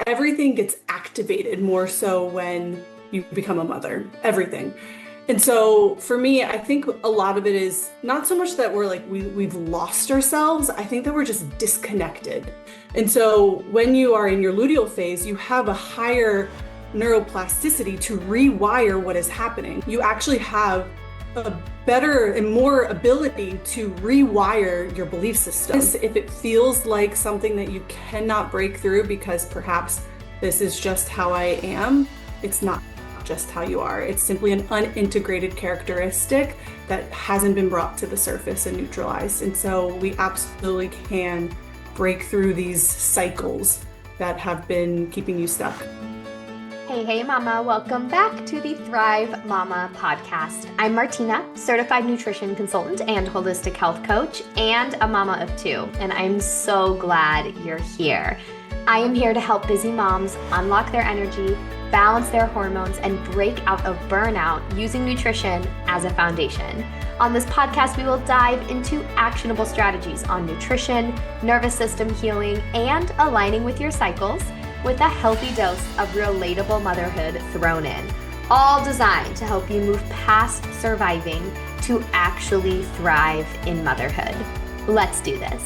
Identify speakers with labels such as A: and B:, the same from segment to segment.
A: everything gets activated more so when you become a mother, everything. And so for me, I think a lot of it is not so much that we're like we've lost ourselves. I think that we're just disconnected. And so when you are in your luteal phase, you have a higher neuroplasticity to rewire what is happening. You actually have a better and more ability to rewire your belief system. If it feels like something that you cannot break through because perhaps this is just how I am, it's not just how you are. It's simply an unintegrated characteristic that hasn't been brought to the surface and neutralized. And so we absolutely can break through these cycles that have been keeping you stuck.
B: Hey, mama, welcome back to the Thrive Mama podcast. I'm Martina, certified nutrition consultant and holistic health coach, and a mama of two, and I'm so glad you're here. I am here to help busy moms unlock their energy, balance their hormones, and break out of burnout using nutrition as a foundation. On this podcast, we will dive into actionable strategies on nutrition, nervous system healing, and aligning with your cycles, with a healthy dose of relatable motherhood thrown in, all designed to help you move past surviving to actually thrive in motherhood. Let's do this.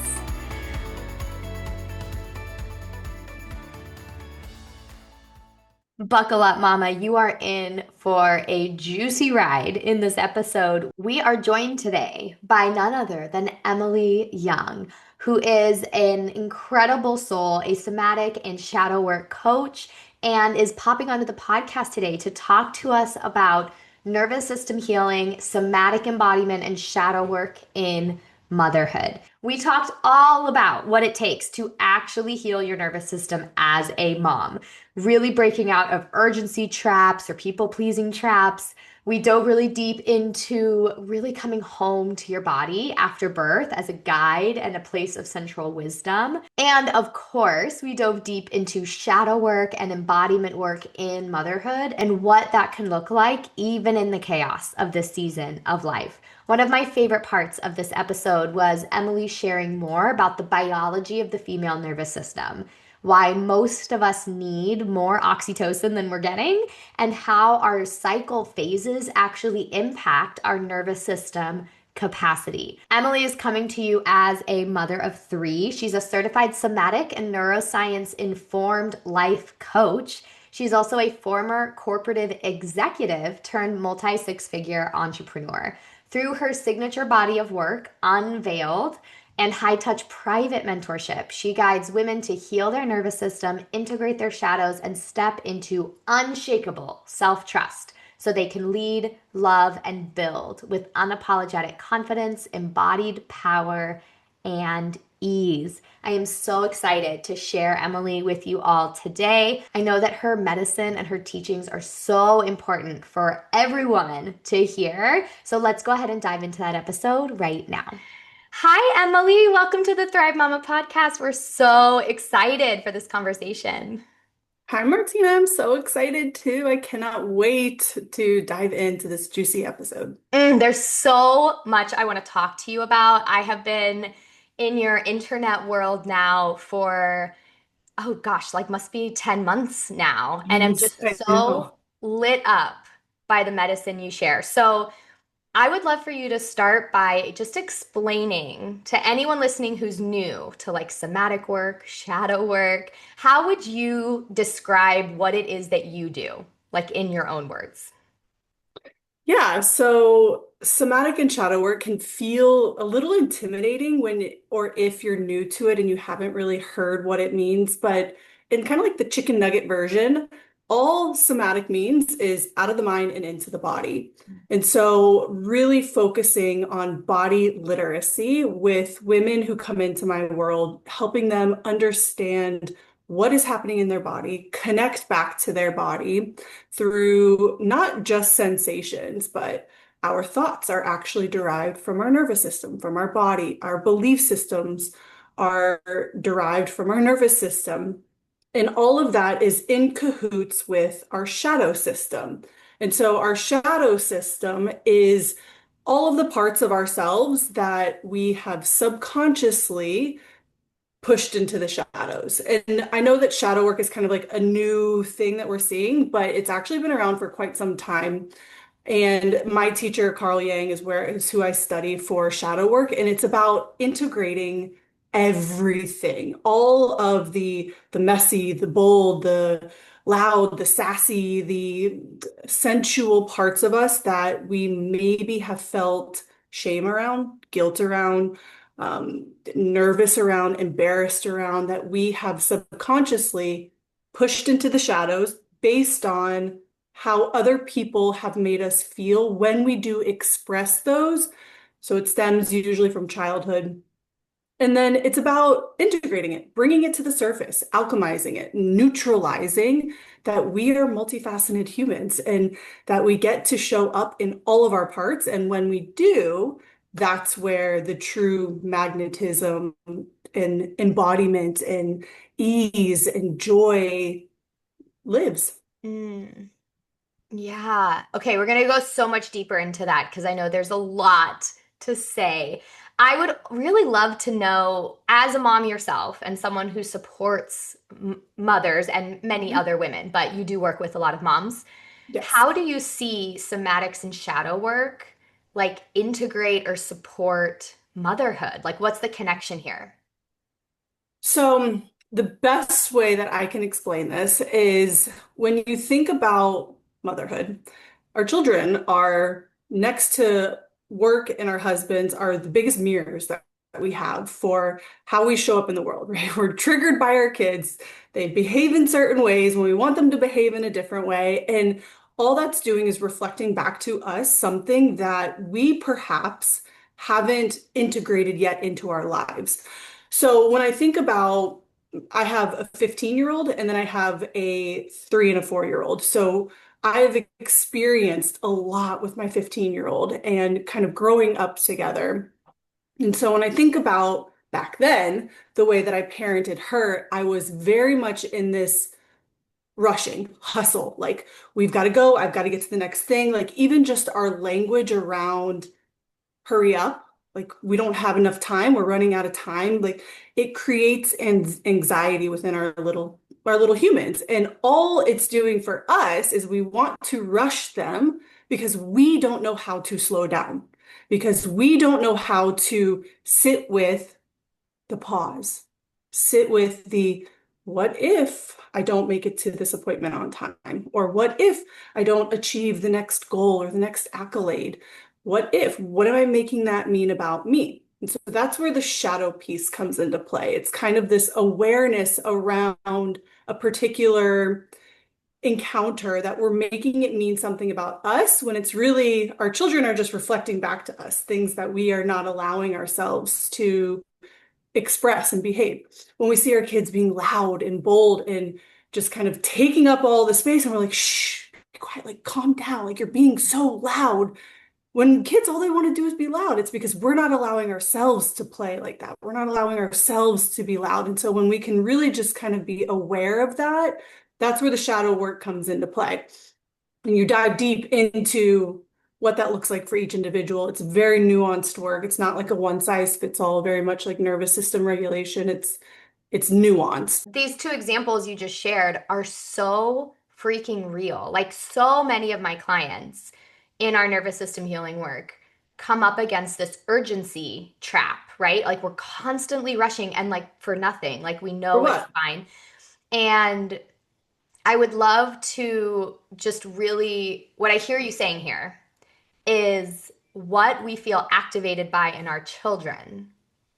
B: Buckle up, mama. You are in for a juicy ride in this episode. We are joined today by none other than Emily Young, who is an incredible soul, a somatic and shadow work coach, and is popping onto the podcast today to talk to us about nervous system healing, somatic embodiment, and shadow work in motherhood. We talked all about what it takes to actually heal your nervous system as a mom, really breaking out of urgency traps or people-pleasing traps. We dove really deep into really coming home to your body after birth as a guide and a place of central wisdom. And of course, we dove deep into shadow work and embodiment work in motherhood and what that can look like even in the chaos of this season of life. One of my favorite parts of this episode was Emily sharing more about the biology of the female nervous system, why most of us need more oxytocin than we're getting, and how our cycle phases actually impact our nervous system capacity. Emily is coming to you as a mother of three. She's a certified somatic and neuroscience informed life coach. She's also a former corporate executive turned multi-six-figure entrepreneur. Through her signature body of work, Unveiled, and high-touch private mentorship, she guides women to heal their nervous system, integrate their shadows, and step into unshakable self-trust so they can lead, love, and build with unapologetic confidence, embodied power, and ease. I am so excited to share Emily with you all today. I know that her medicine and her teachings are so important for everyone to hear. So let's go ahead and dive into that episode right now. Hi, Emily. Welcome to the Thrive Mama podcast. We're so excited for this conversation.
A: Hi, Martina. I'm so excited too. I cannot wait to dive into this juicy episode.
B: There's so much I want to talk to you about. I have been in your internet world now for, oh gosh, like must be 10 months now. And I'm
A: Yes, I
B: just so
A: know.
B: lit up by the medicine you share. So I would love for you to start by just explaining to anyone listening who's new to like somatic work, shadow work, how would you describe what it is that you do, like in your own words?
A: Yeah, so somatic and shadow work can feel a little intimidating or if you're new to it and you haven't really heard what it means, but in kind of like the chicken nugget version, all somatic means is out of the mind and into the body. And so really focusing on body literacy with women who come into my world, helping them understand what is happening in their body, connect back to their body through not just sensations, but our thoughts are actually derived from our nervous system, from our body. Our belief systems are derived from our nervous system. And all of that is in cahoots with our shadow system. And so our shadow system is all of the parts of ourselves that we have subconsciously pushed into the shadows. And I know that shadow work is kind of like a new thing that we're seeing, but it's actually been around for quite some time. And my teacher, Carl Yang, is who I study for shadow work, and it's about integrating everything, all of the messy, the bold, the loud, the sassy, the sensual parts of us that we maybe have felt shame around, guilt around, nervous around, embarrassed around, that we have subconsciously pushed into the shadows based on how other people have made us feel when we do express those. So it stems usually from childhood. And then it's about integrating it, bringing it to the surface, alchemizing it, neutralizing that we are multifaceted humans and that we get to show up in all of our parts. And when we do, that's where the true magnetism and embodiment and ease and joy lives.
B: Mm. Yeah. Okay, we're gonna go so much deeper into that because I know there's a lot to say. I would really love to know, as a mom yourself and someone who supports mothers and many
A: Mhm.
B: other women, but you do work with a lot of moms,
A: Yes.
B: how do you see somatics and shadow work like integrate or support motherhood? Like, what's the connection here?
A: So, the best way that I can explain this is when you think about motherhood, our children are next to work and our husbands are the biggest mirrors that we have for how we show up in the world, right? We're triggered by our kids. They behave in certain ways when we want them to behave in a different way. And all that's doing is reflecting back to us something that we perhaps haven't integrated yet into our lives. So when I think about, I have a 15-year-old and then I have a 3 and a 4-year-old. So I've experienced a lot with my 15-year-old and kind of growing up together. And so when I think about back then, the way that I parented her, I was very much in this rushing hustle. Like, we've got to go, I've got to get to the next thing. Like, even just our language around hurry up, like we don't have enough time, we're running out of time, like it creates anxiety within our little humans. And all it's doing for us is we want to rush them because we don't know how to slow down, because we don't know how to sit with the pause, sit with the what if I don't make it to this appointment on time? Or what if I don't achieve the next goal or the next accolade? What am I making that mean about me? And so that's where the shadow piece comes into play. It's kind of this awareness around a particular encounter that we're making it mean something about us when it's really our children are just reflecting back to us things that we are not allowing ourselves to express and behave. When we see our kids being loud and bold and just kind of taking up all the space, and we're like, shh, be quiet, like calm down, like you're being so loud. When kids, all they want to do is be loud. It's because we're not allowing ourselves to play like that. We're not allowing ourselves to be loud. And so when we can really just kind of be aware of that, that's where the shadow work comes into play. And you dive deep into what that looks like for each individual. It's very nuanced work. It's not like a one size fits all, very much like nervous system regulation. It's nuanced.
B: These two examples you just shared are so freaking real. Like, so many of my clients in our nervous system healing work come up against this urgency trap, right? Like, we're constantly rushing and like for nothing. Like, we
A: For
B: know it's
A: what?
B: fine. And I would love to just really, what I hear you saying here is what we feel activated by in our children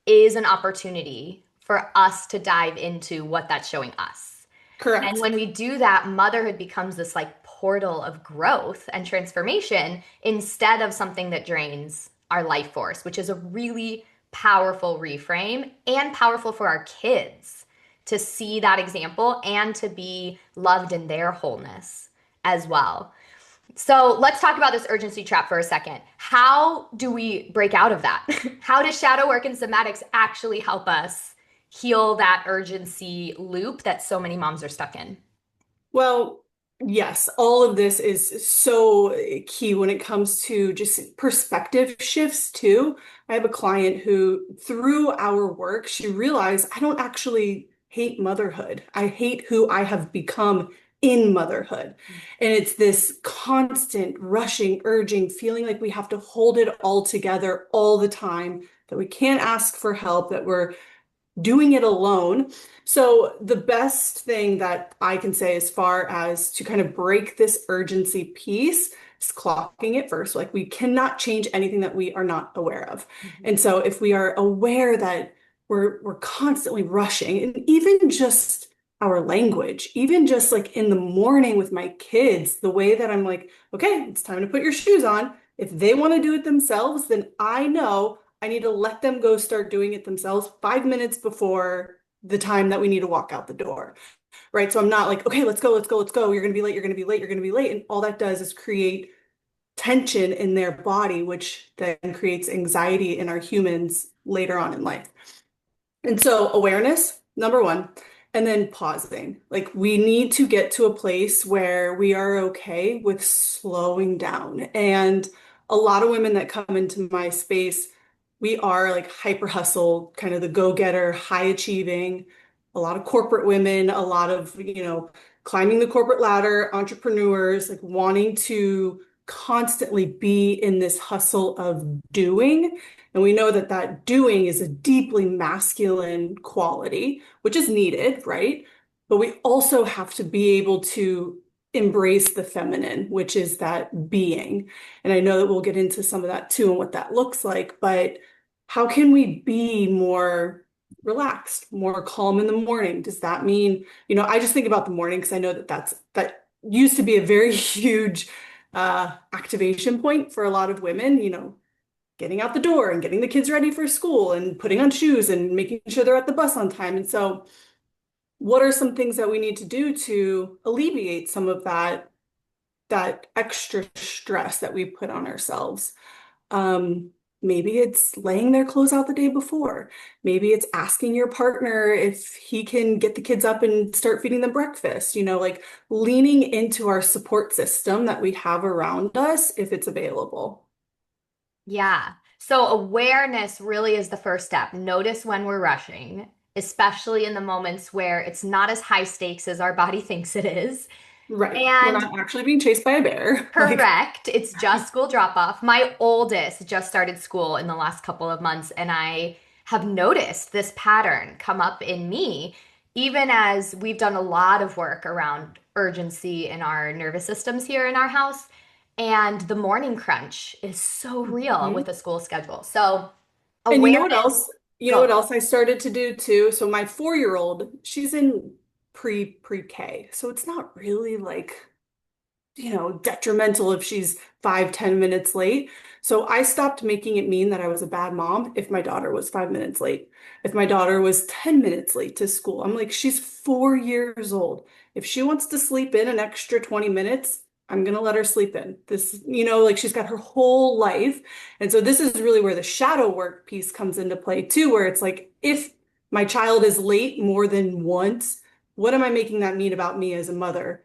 B: is an opportunity for us to dive into what that's showing us. And
A: Correct.
B: when we do that, motherhood becomes this like portal of growth and transformation instead of something that drains our life force, which is a really powerful reframe and powerful for our kids to see that example and to be loved in their wholeness as well. So let's talk about this urgency trap for a second. How do we break out of that? How does shadow work and somatics actually help us heal that urgency loop that so many moms are stuck in?
A: Well, Yes, all of this is so key when it comes to just perspective shifts too. I have a client who, through our work, she realized I don't actually hate motherhood. I hate who I have become in motherhood. And it's this constant rushing, urging, feeling like we have to hold it all together all the time, that we can't ask for help, that we're doing it alone. So the best thing that I can say as far as to kind of break this urgency piece is clocking it first. Like we cannot change anything that we are not aware of.
B: Mhm.
A: And so if we are aware that we're constantly rushing, and even just our language, even just like in the morning with my kids, the way that I'm like, okay, it's time to put your shoes on. If they want to do it themselves, then I know I need to let them go start doing it themselves 5 minutes before the time that we need to walk out the door, right? So I'm not like, okay, let's go, let's go, let's go. You're going to be late, you're going to be late, you're going to be late. And all that does is create tension in their body, which then creates anxiety in our humans later on in life. And so awareness, number one, and then pausing. Like we need to get to a place where we are okay with slowing down. And a lot of women that come into my space, we are like hyper hustle, kind of the go-getter, high achieving, a lot of corporate women, a lot of, climbing the corporate ladder, entrepreneurs, like wanting to constantly be in this hustle of doing. And we know that that doing is a deeply masculine quality, which is needed, right? But we also have to be able to embrace the feminine, which is that being. And I know that we'll get into some of that too and what that looks like, but how can we be more relaxed, more calm in the morning? Does that mean, I just think about the morning because I know that that used to be a very huge activation point for a lot of women, getting out the door and getting the kids ready for school and putting on shoes and making sure they're at the bus on time. And so, what are some things that we need to do to alleviate some of that extra stress that we put on ourselves? Um, Maybe it's laying their clothes out the day before. Maybe it's asking your partner if he can get the kids up and start feeding them breakfast, like leaning into our support system that we have around us if it's available.
B: Yeah. So awareness really is the first step. Notice when we're rushing, especially in the moments where it's not as high stakes as our body thinks it is.
A: Right. We're
B: And
A: not actually being chased by a bear. Like,
B: correct. It's just school drop off. My oldest just started school in the last couple of months, and I have noticed this pattern come up in me, even as we've done a lot of work around urgency in our nervous systems here in our house. And the morning crunch is so real with
A: mhm.
B: the school schedule. So,
A: And you know what
B: awareness,
A: else? You know what
B: go.
A: else I started to do too? So my 4-year-old, she's in pre-K. So it's not really like detrimental if she's 5, 10 minutes late. So I stopped making it mean that I was a bad mom if my daughter was 5 minutes late. If my daughter was 10 minutes late to school, I'm like, she's 4 years old. If she wants to sleep in an extra 20 minutes, I'm gonna let her sleep in. This, like she's got her whole life. And so this is really where the shadow work piece comes into play too, where it's like, if my child is late more than once, what am I making that mean about me as a mother?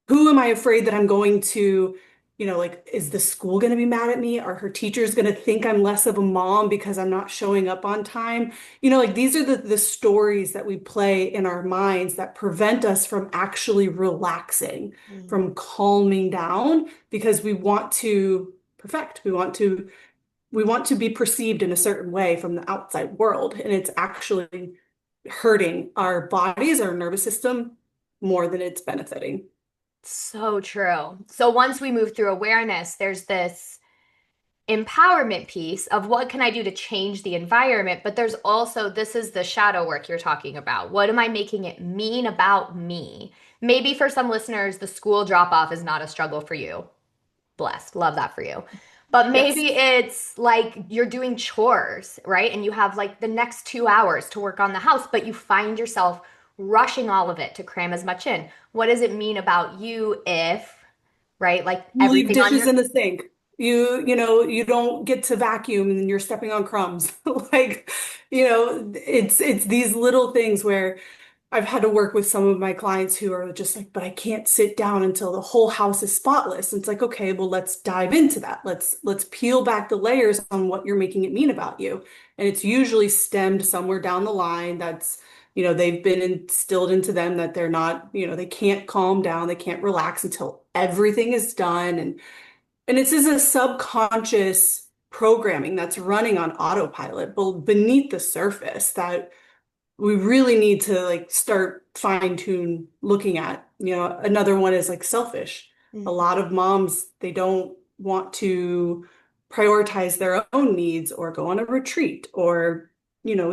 A: Who am I afraid that I'm going to, like, is the school going to be mad at me? Are her teachers going to think I'm less of a mom because I'm not showing up on time? Like these are the stories that we play in our minds that prevent us from actually relaxing,
B: Mm.
A: from calming down because we want to perfect. We want to be perceived in a certain way from the outside world, and it's actually hurting our bodies, our nervous system more than it's benefiting.
B: So true. So once we move through awareness, there's this empowerment piece of what can I do to change the environment, but there's also this is the shadow work you're talking about. What am I making it mean about me? Maybe for some listeners, the school drop off is not a struggle for you. Blessed. Love that for you. But
A: Yes.
B: maybe it's like you're doing chores, right? And you have like the next 2 hours to work on the house, but you find yourself rushing all of it to cram as much in. What does it mean about you if, right? Like
A: You leave
B: everything on
A: dishes
B: your
A: in the sink. You don't get to vacuum and you're stepping on crumbs. Like, it's these little things where I've had to work with some of my clients who are just like, but I can't sit down until the whole house is spotless. And it's like, okay, well, let's dive into that. Let's peel back the layers on what you're making it mean about you. And it's usually stemmed somewhere down the line that's, they've been instilled into them that they're not, they can't calm down, they can't relax until everything is done. And this is a subconscious programming that's running on autopilot, but beneath the surface that we really need to like start fine tune looking at. Another one is like selfish. A lot of moms, they don't want to prioritize their own needs or go on a retreat or,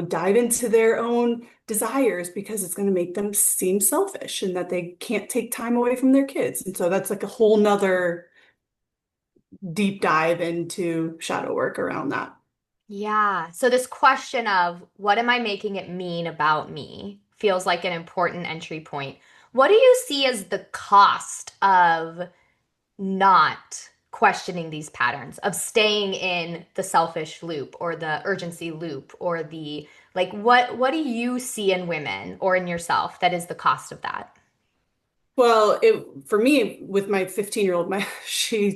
A: dive into their own desires because it's going to make them seem selfish and that they can't take time away from their kids. And so that's like a whole nother deep dive into shadow work around that.
B: Yeah. So this question of what am I making it mean about me feels like an important entry point. What do you see as the cost of not questioning these patterns, of staying in the selfish loop or the urgency loop or the like what do you see in women or in yourself that is the cost of that?
A: Well, for me with my 15-year-old, my she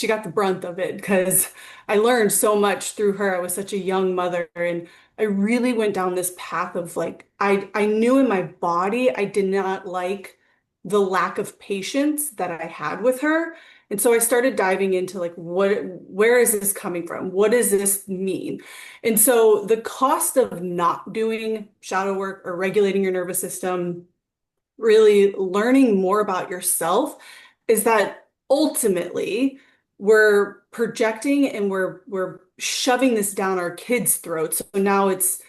A: got the brunt of it because I learned so much through her. I was such a young mother and I really went down this path of like I knew in my body I did not like the lack of patience that I had with her. And so I started diving into like where is this coming from? What does this mean? And so the cost of not doing shadow work or regulating your nervous system really learning more about yourself is that ultimately we're projecting and we're shoving this down our kids' throats. So now it's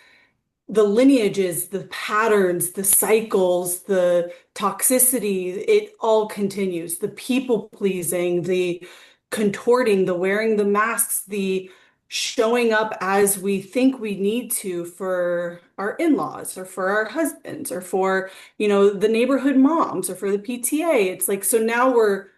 A: the lineages, the patterns, the cycles, the toxicity, it all continues. The people pleasing, the contorting, the wearing the masks, the showing up as we think we need to for our in-laws or for our husbands or for, the neighborhood moms or for the PTA. It's like, so now we're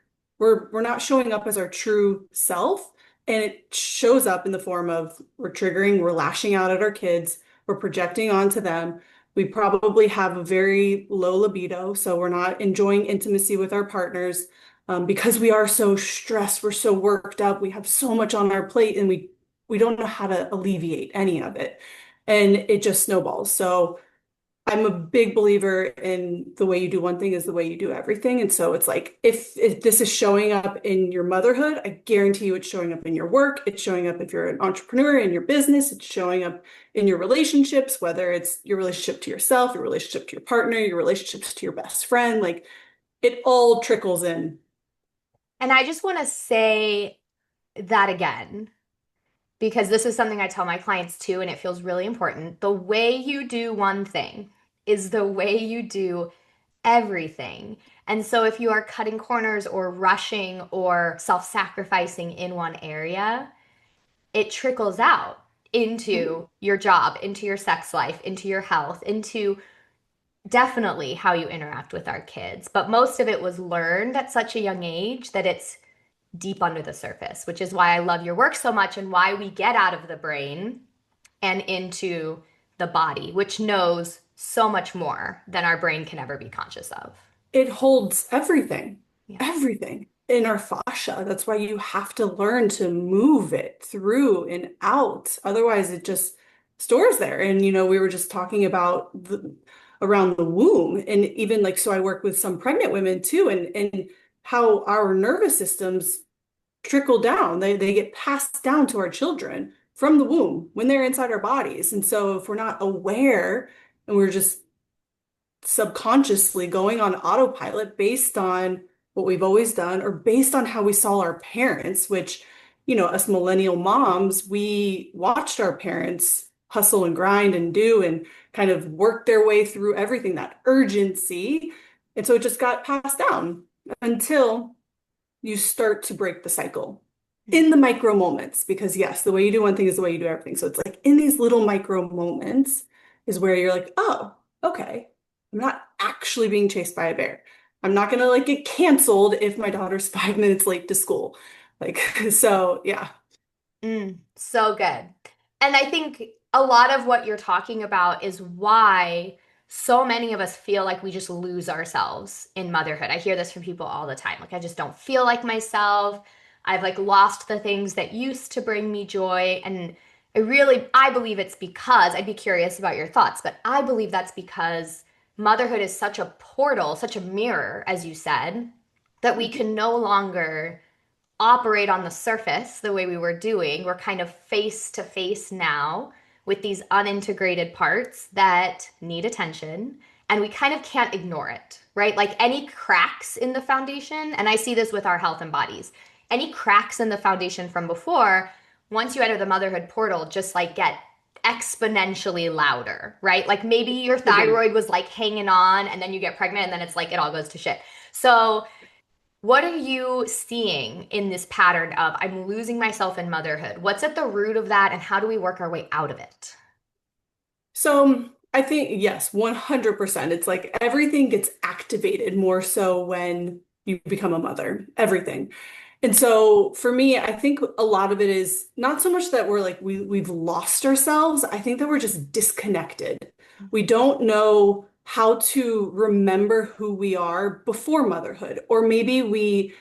A: not showing up as our true self. And it shows up in the form of we're triggering, we're lashing out at our kids, we're projecting onto them. We probably have a very low libido, so we're not enjoying intimacy with our partners because we are so stressed, we're so worked up, we have so much on our plate, and we don't know how to alleviate any of it, and it just snowballs. So I'm a big believer in the way you do one thing is the way you do everything. And so it's like if this is showing up in your motherhood, I guarantee you it's showing up in your work, it's showing up if you're an entrepreneur in your business, it's showing up in your relationships, whether it's your relationship to yourself, your relationship to your partner, your relationships to your best friend, like it all trickles in.
B: And I just want to say that again, because this is something I tell my clients too, and it feels really important. The way you do one thing is the way you do everything. And so if you are cutting corners or rushing or self-sacrificing in one area, it trickles out into your job, into your sex life, into your health, into definitely how you interact with our kids. But most of it was learned at such a young age that it's deep under the surface, which is why I love your work so much and why we get out of the brain and into the body, which knows so much more than our brain can ever be conscious of.
A: It holds everything,
B: Yeah.
A: everything in our fascia. That's why you have to learn to move it through and out. Otherwise, it just stores there. And, we were just talking about around the womb. And even like, so I work with some pregnant women too, and how our nervous systems trickle down. They get passed down to our children from the womb when they're inside our bodies. And so if we're not aware and we're just subconsciously going on autopilot based on what we've always done or based on how we saw our parents, which, us millennial moms, we watched our parents hustle and grind and do and kind of work their way through everything, that urgency. And so it just got passed down until you start to break the cycle in the micro moments. Because yes, the way you do one thing is the way you do everything. So it's like in these little micro moments is where you're like, oh, okay, I'm not actually being chased by a bear. I'm not gonna like get canceled if my daughter's 5 minutes late to school. Like, so yeah.
B: So good. And I think a lot of what you're talking about is why so many of us feel like we just lose ourselves in motherhood. I hear this from people all the time. Like, I just don't feel like myself. I've like lost the things that used to bring me joy. And I believe it's because, I'd be curious about your thoughts, but I believe that's because motherhood is such a portal, such a mirror, as you said, that we can no longer operate on the surface the way we were doing. We're kind of face to face now with these unintegrated parts that need attention, and we kind of can't ignore it, right? Like any cracks in the foundation, and I see this with our health and bodies, any cracks in the foundation from before, once you enter the motherhood portal, just like get exponentially louder, right? Like maybe your
A: Mhm.
B: thyroid was like hanging on and then you get pregnant and then it's like it all goes to shit. So what are you seeing in this pattern of I'm losing myself in motherhood? What's at the root of that, and how do we work our way out of it?
A: So I think, yes, 100%. It's like everything gets activated more so when you become a mother, everything. And so for me, I think a lot of it is not so much that we're like we've lost ourselves. I think that we're just disconnected. We don't know how to remember who we are before motherhood, or maybe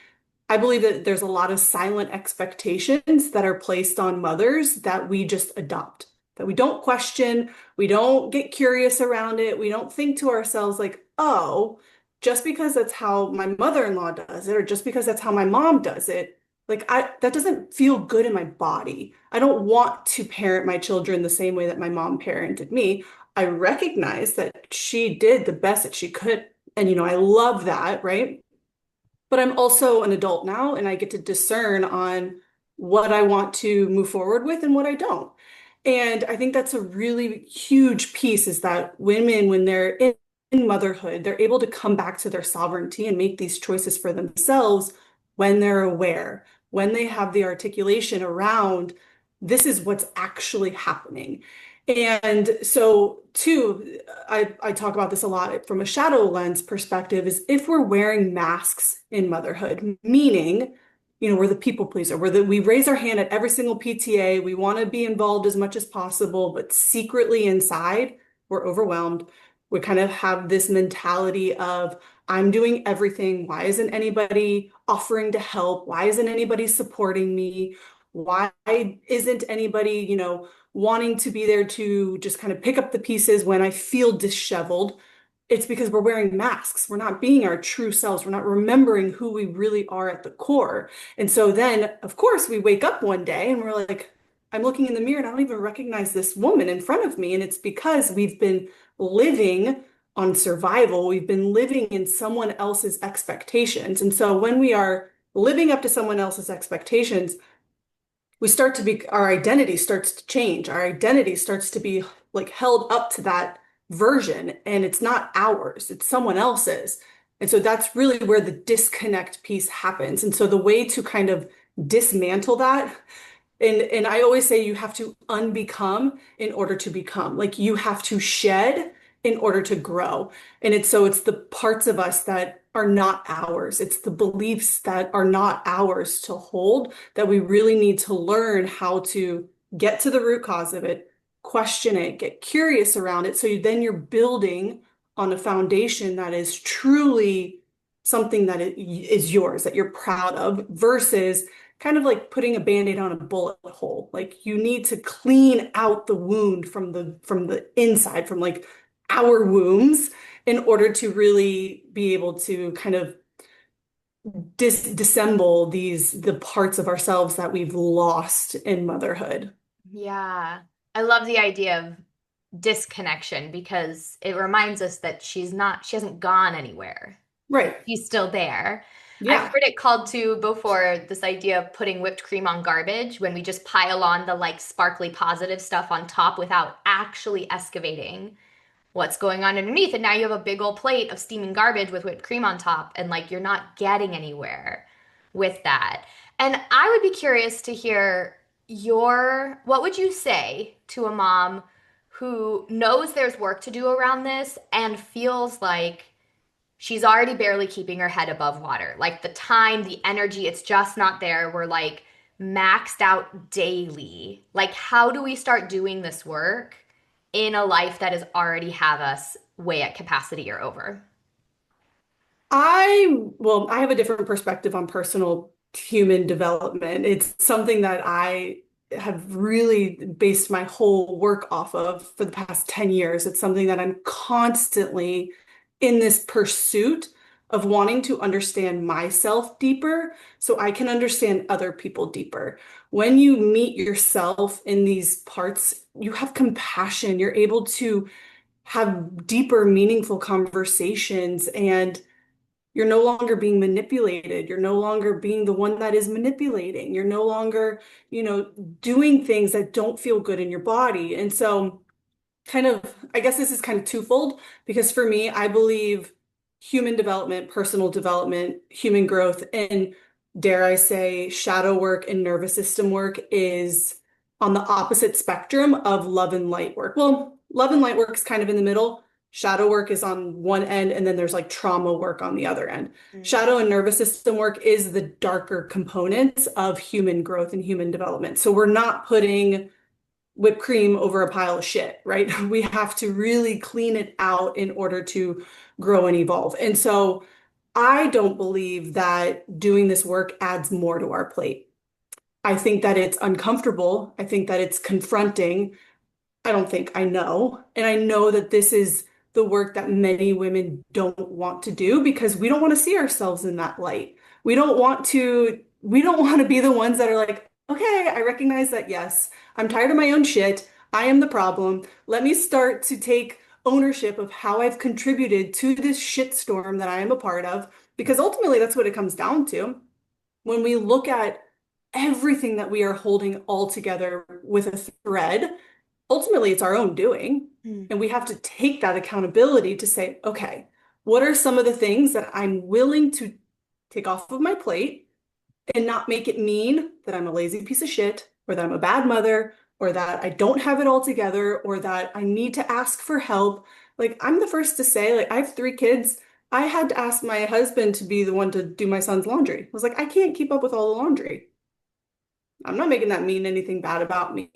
A: I believe that there's a lot of silent expectations that are placed on mothers that we just adopt, that we don't question, we don't get curious around it, we don't think to ourselves, like, oh, just because that's how my mother-in-law does it, or just because that's how my mom does it, like, that doesn't feel good in my body. I don't want to parent my children the same way that my mom parented me. I recognize that she did the best that she could. And, I love that, right? But I'm also an adult now and I get to discern on what I want to move forward with and what I don't. And I think that's a really huge piece is that women, when they're in motherhood, they're able to come back to their sovereignty and make these choices for themselves when they're aware, when they have the articulation around this is what's actually happening. And so, too, I talk about this a lot from a shadow lens perspective, is if we're wearing masks in motherhood, meaning, we're the people pleaser, we raise our hand at every single PTA, we want to be involved as much as possible, but secretly inside, we're overwhelmed. We kind of have this mentality of, I'm doing everything. Why isn't anybody offering to help? Why isn't anybody supporting me? Why isn't anybody, wanting to be there to just kind of pick up the pieces when I feel disheveled? It's because we're wearing masks. We're not being our true selves. We're not remembering who we really are at the core. And so then, of course, we wake up one day and we're like, I'm looking in the mirror and I don't even recognize this woman in front of me. And it's because we've been living on survival. We've been living in someone else's expectations. And so when we are living up to someone else's expectations, our identity starts to change. Our identity starts to be like held up to that version, and it's not ours, it's someone else's. And so that's really where the disconnect piece happens. And so the way to kind of dismantle that, and I always say you have to unbecome in order to become. Like you have to shed in order to grow. And it's the parts of us that are not ours. It's the beliefs that are not ours to hold that we really need to learn how to get to the root cause of it, question it, get curious around it. So then you're building on a foundation that is truly something that is yours, that you're proud of, versus kind of like putting a band-aid on a bullet hole. Like you need to clean out the wound from the inside, from like our wombs, in order to really be able to kind of disassemble the parts of ourselves that we've lost in motherhood.
B: Yeah. I love the idea of disconnection because it reminds us that she hasn't gone anywhere.
A: Right.
B: She's still there. I've
A: Yeah.
B: heard it called to before this idea of putting whipped cream on garbage when we just pile on the like sparkly positive stuff on top without actually excavating what's going on underneath. And now you have a big old plate of steaming garbage with whipped cream on top, and like you're not getting anywhere with that. And I would be curious to hear what would you say to a mom who knows there's work to do around this and feels like she's already barely keeping her head above water? Like the time, the energy, it's just not there. We're like maxed out daily. Like, how do we start doing this work in a life that has already have us way at capacity or over?
A: I have a different perspective on personal human development. It's something that I have really based my whole work off of for the past 10 years. It's something that I'm constantly in this pursuit of wanting to understand myself deeper so I can understand other people deeper. When you meet yourself in these parts, you have compassion, you're able to have deeper, meaningful conversations, and you're no longer being manipulated. You're no longer being the one that is manipulating. You're no longer, doing things that don't feel good in your body. And so, kind of, I guess this is kind of twofold because for me, I believe human development, personal development, human growth, and dare I say, shadow work and nervous system work is on the opposite spectrum of love and light work. Well, love and light work is kind of in the middle. Shadow work is on one end, and then there's like trauma work on the other end.
B: Mm.
A: Shadow and nervous system work is the darker components of human growth and human development. So we're not putting whipped cream over a pile of shit, right? We have to really clean it out in order to grow and evolve. And so I don't believe that doing this work adds more to our plate. I think that it's uncomfortable. I think that it's confronting. I don't think I know. And I know that this is the work that many women don't want to do because we don't want to see ourselves in that light. We don't want to be the ones that are like, okay, I recognize that, yes, I'm tired of my own shit. I am the problem. Let me start to take ownership of how I've contributed to this shitstorm that I am a part of, because ultimately that's what it comes down to. When we look at everything that we are holding all together with a thread, ultimately it's our own doing.
B: Mm.
A: And we have to take that accountability to say, okay, what are some of the things that I'm willing to take off of my plate and not make it mean that I'm a lazy piece of shit or that I'm a bad mother or that I don't have it all together or that I need to ask for help. Like, I'm the first to say, like, I have 3 kids. I had to ask my husband to be the one to do my son's laundry. I was like, I can't keep up with all the laundry. I'm not making that mean anything bad about me.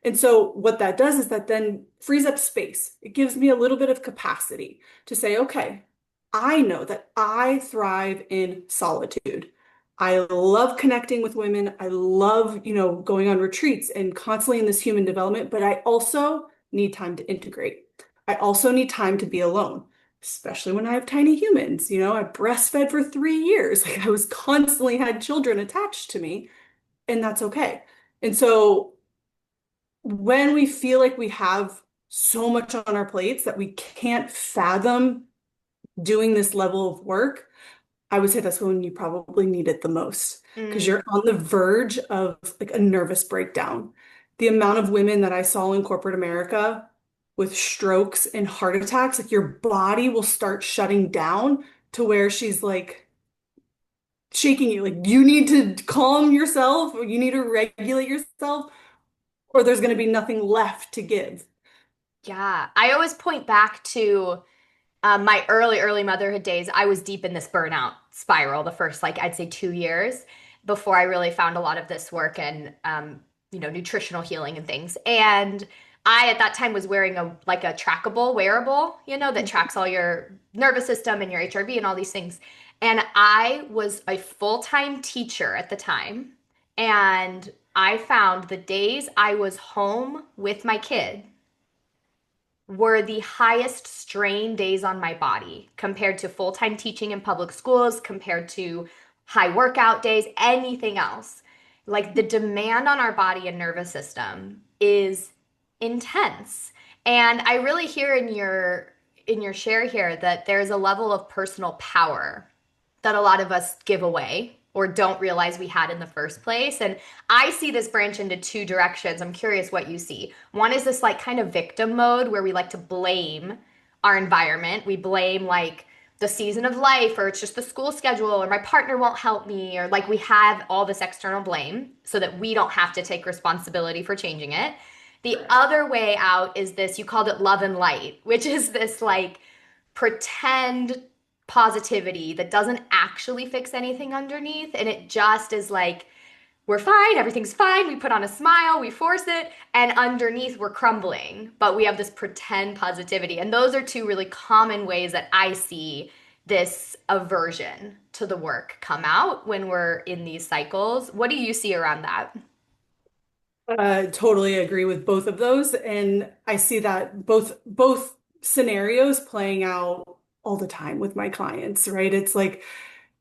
A: And so what that does is that then frees up space. It gives me a little bit of capacity to say, okay, I know that I thrive in solitude. I love connecting with women. I love, going on retreats and constantly in this human development, but I also need time to integrate. I also need time to be alone, especially when I have tiny humans. I breastfed for 3 years. Like I was constantly had children attached to me, and that's okay. And so when we feel like we have so much on our plates that we can't fathom doing this level of work, I would say that's when you probably need it the most because
B: Mm.
A: you're on the verge of like a nervous breakdown. The amount of women that I saw in corporate America with strokes and heart attacks, like your body will start shutting down to where she's like shaking you, like you need to calm yourself, or you need to regulate yourself, or there's going to be nothing left to give.
B: Yeah, I always point back to my early motherhood days. I was deep in this burnout spiral the first, like, I'd say 2 years before I really found a lot of this work and, nutritional healing and things. And I, at that time, was wearing a trackable wearable, that tracks all your nervous system and your HRV and all these things. And I was a full-time teacher at the time. And I found the days I was home with my kid were the highest strain days on my body compared to full-time teaching in public schools, compared to high workout days, anything else. Like the demand on our body and nervous system is intense. And I really hear in your share here that there's a level of personal power that a lot of us give away or don't realize we had in the first place. And I see this branch into two directions. I'm curious what you see. One is this like kind of victim mode where we like to blame our environment. We blame like the season of life, or it's just the school schedule, or my partner won't help me, or like we have all this external blame so that we don't have to take responsibility for changing it. The other way out is this, you called it love and light, which is this like pretend positivity that doesn't actually fix anything underneath. And it just is like we're fine, everything's fine. We put on a smile, we force it, and underneath we're crumbling. But we have this pretend positivity. And those are two really common ways that I see this aversion to the work come out when we're in these cycles. What do you see around that?
A: Totally agree with both of those, and I see that both scenarios playing out all the time with my clients, right? It's like,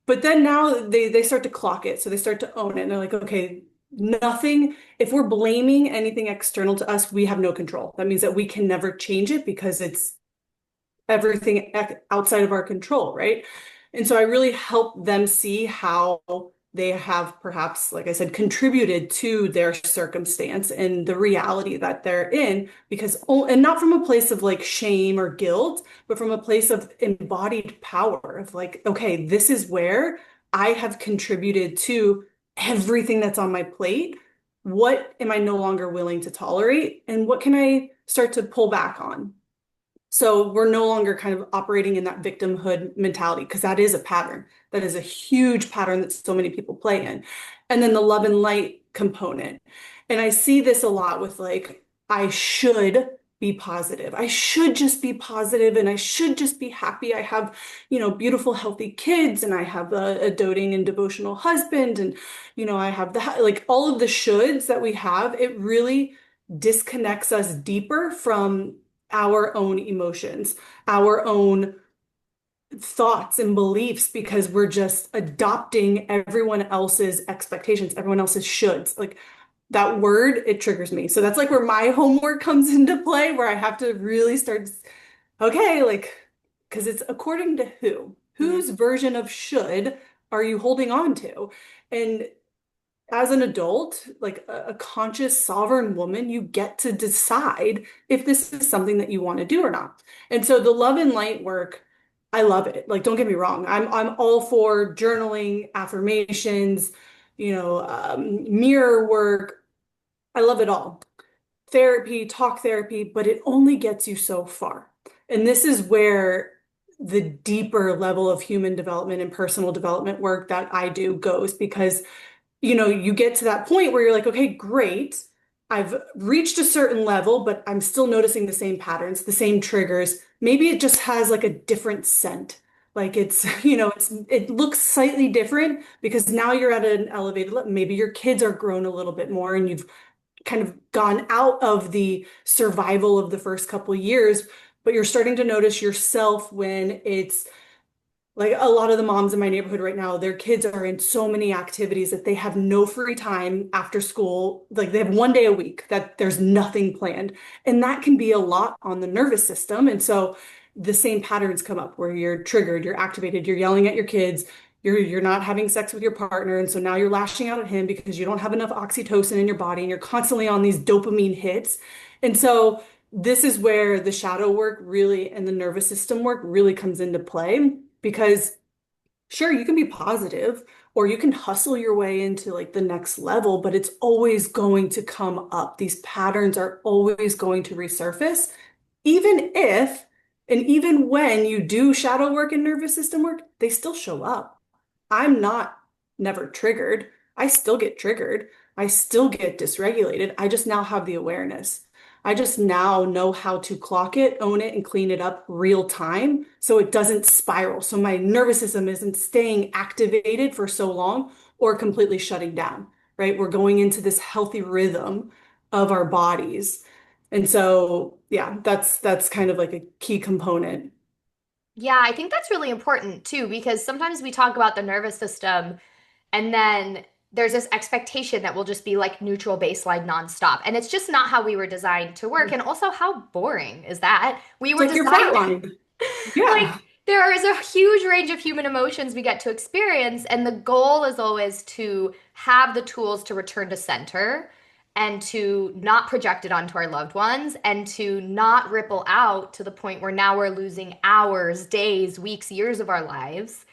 A: but then now they start to clock it, so they start to own it, and they're like, okay, nothing. If we're blaming anything external to us, we have no control. That means that we can never change it because it's everything outside of our control, right? And so I really help them see how they have perhaps, like I said, contributed to their circumstance and the reality that they're in, because, and not from a place of like shame or guilt, but from a place of embodied power of like, okay, this is where I have contributed to everything that's on my plate. What am I no longer willing to tolerate? And what can I start to pull back on? So we're no longer kind of operating in that victimhood mentality because that is a pattern. That is a huge pattern that so many people play in. And then the love and light component. And I see this a lot with like, I should be positive. I should just be positive and I should just be happy. I have, beautiful, healthy kids and I have a doting and devotional husband and, I have like all of the shoulds that we have. It really disconnects us deeper from our own emotions, our own thoughts and beliefs, because we're just adopting everyone else's expectations, everyone else's shoulds. Like that word, it triggers me. So that's like where my homework comes into play, where I have to really start, okay, like, because it's according to who? Whose version of should are you holding on to? And as an adult, like a conscious, sovereign woman, you get to decide if this is something that you want to do or not. And so the love and light work, I love it. Like, don't get me wrong. I'm all for journaling, affirmations, mirror work. I love it all. Therapy, talk therapy, but it only gets you so far. And this is where the deeper level of human development and personal development work that I do goes, because you get to that point where you're like, okay, great. I've reached a certain level, but I'm still noticing the same patterns, the same triggers. Maybe it just has like a different scent. Like it's, it looks slightly different because now you're at an elevated level. Maybe your kids are grown a little bit more and you've kind of gone out of the survival of the first couple of years, but you're starting to notice yourself when it's like a lot of the moms in my neighborhood right now, their kids are in so many activities that they have no free time after school. Like they have one day a week that there's nothing planned. And that can be a lot on the nervous system. And so the same patterns come up where you're triggered, you're activated, you're yelling at your kids, you're not having sex with your partner. And so now you're lashing out at him because you don't have enough oxytocin in your body and you're constantly on these dopamine hits. And so this is where the shadow work really and the nervous system work really comes into play, because sure, you can be positive or you can hustle your way into like the next level, but it's always going to come up. These patterns are always going to resurface, even if and even when you do shadow work and nervous system work, they still show up. I'm not never triggered. I still get triggered. I still get dysregulated. I just now have the awareness. I just now know how to clock it, own it, and clean it up real time so it doesn't spiral. So my nervous system isn't staying activated for so long or completely shutting down, right? We're going into this healthy rhythm of our bodies. And so, yeah, that's kind of like a key component.
B: Yeah, I think that's really important too, because sometimes we talk about the nervous system and then there's this expectation that we'll just be like neutral baseline nonstop. And it's just not how we were designed to work. And also, how boring is that? We
A: It's
B: were
A: like you're
B: designed,
A: flatlined.
B: like,
A: Yeah.
B: there is a huge range of human emotions we get to experience. And the goal is always to have the tools to return to center and to not project it onto our loved ones and to not ripple out to the point where now we're losing hours, days, weeks, years of our lives,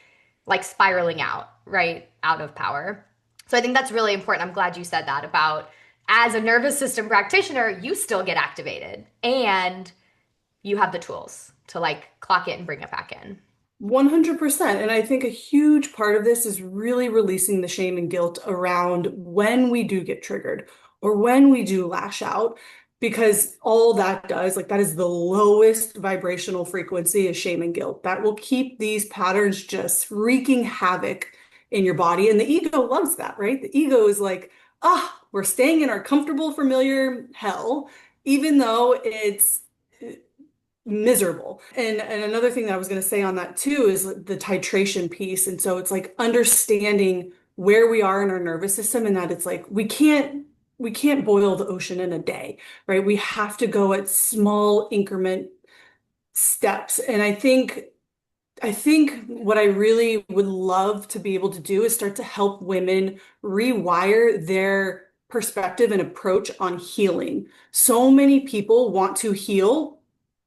B: like spiraling out, right? Out of power. So I think that's really important. I'm glad you said that about as a nervous system practitioner, you still get activated and you have the tools to like clock it and bring it back in.
A: 100%. And I think a huge part of this is really releasing the shame and guilt around when we do get triggered or when we do lash out, because all that does, like that is the lowest vibrational frequency is shame and guilt. That will keep these patterns just wreaking havoc in your body. And the ego loves that, right? The ego is like, ah, we're staying in our comfortable, familiar hell, even though it's miserable. And another thing that I was going to say on that too is the titration piece. And so it's like understanding where we are in our nervous system and that it's like we can't boil the ocean in a day, right? We have to go at small increment steps. And I think what I really would love to be able to do is start to help women rewire their perspective and approach on healing. So many people want to heal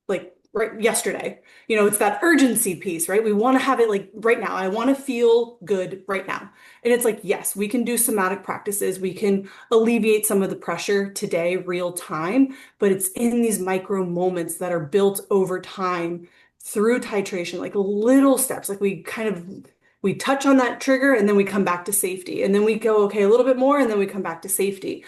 A: like right yesterday. It's that urgency piece, right? We want to have it like right now. I want to feel good right now. And it's like, yes, we can do somatic practices. We can alleviate some of the pressure today, real time, but it's in these micro moments that are built over time through titration, like little steps. Like we touch on that trigger and then we come back to safety. And then we go, okay, a little bit more, and then we come back to safety.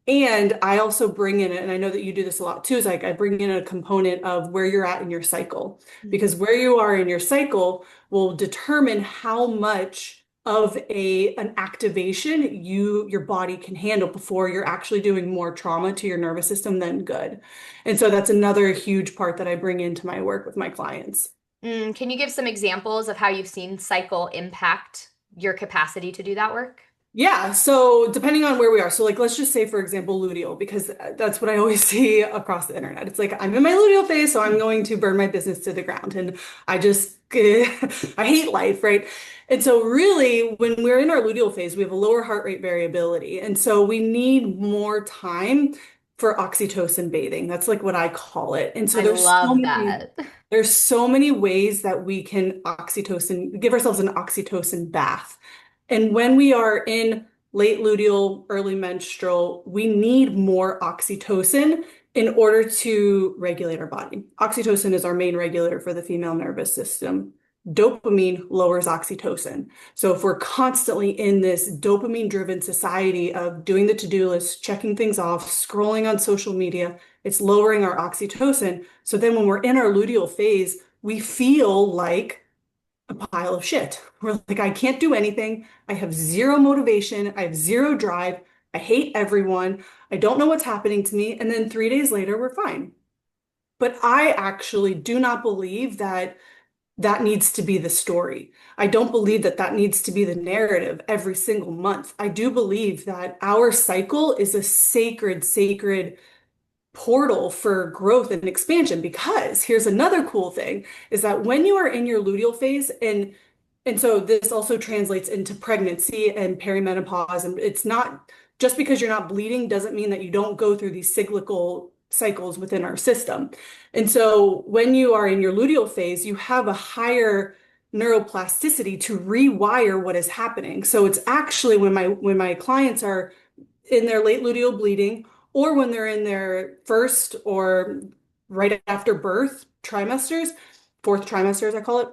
A: And I also bring in, and I know that you do this a lot too, is like I bring in a component of where you're at in your cycle, because where you are in your cycle will determine how much of an activation your body can handle before you're actually doing more trauma to your nervous system than good. And so that's another huge part that I bring into my work with my clients.
B: Can you give some examples of how you've seen cycle impact your capacity to do that work?
A: Yeah, so depending on where we are. So like let's just say for example luteal because that's what I always see across the internet. It's like I'm in my luteal phase, so I'm going to burn my business to the ground and I just I hate life, right? And so really when we're in our luteal phase, we have a lower heart rate variability. And so we need more time for oxytocin bathing. That's like what I call it. And so
B: I
A: there's so
B: love
A: many
B: that.
A: there's so many ways that we can oxytocin, give ourselves an oxytocin bath. And when we are in late luteal, early menstrual, we need more oxytocin in order to regulate our body. Oxytocin is our main regulator for the female nervous system. Dopamine lowers oxytocin. So if we're constantly in this dopamine-driven society of doing the to-do list, checking things off, scrolling on social media, it's lowering our oxytocin. So then when we're in our luteal phase, we feel like a pile of shit. We're like, I can't do anything. I have zero motivation. I have zero drive. I hate everyone. I don't know what's happening to me. And then 3 days later, we're fine. But I actually do not believe that that needs to be the story. I don't believe that that needs to be the narrative every single month. I do believe that our cycle is a sacred, sacred portal for growth and expansion, because here's another cool thing is that when you are in your luteal phase, and so this also translates into pregnancy and perimenopause, and it's not just because you're not bleeding doesn't mean that you don't go through these cyclical cycles within our system. And so when you are in your luteal phase, you have a higher neuroplasticity to rewire what is happening. So it's actually when my clients are in their late luteal bleeding, or when they're in their first or right after birth trimesters, fourth trimester, as I call it,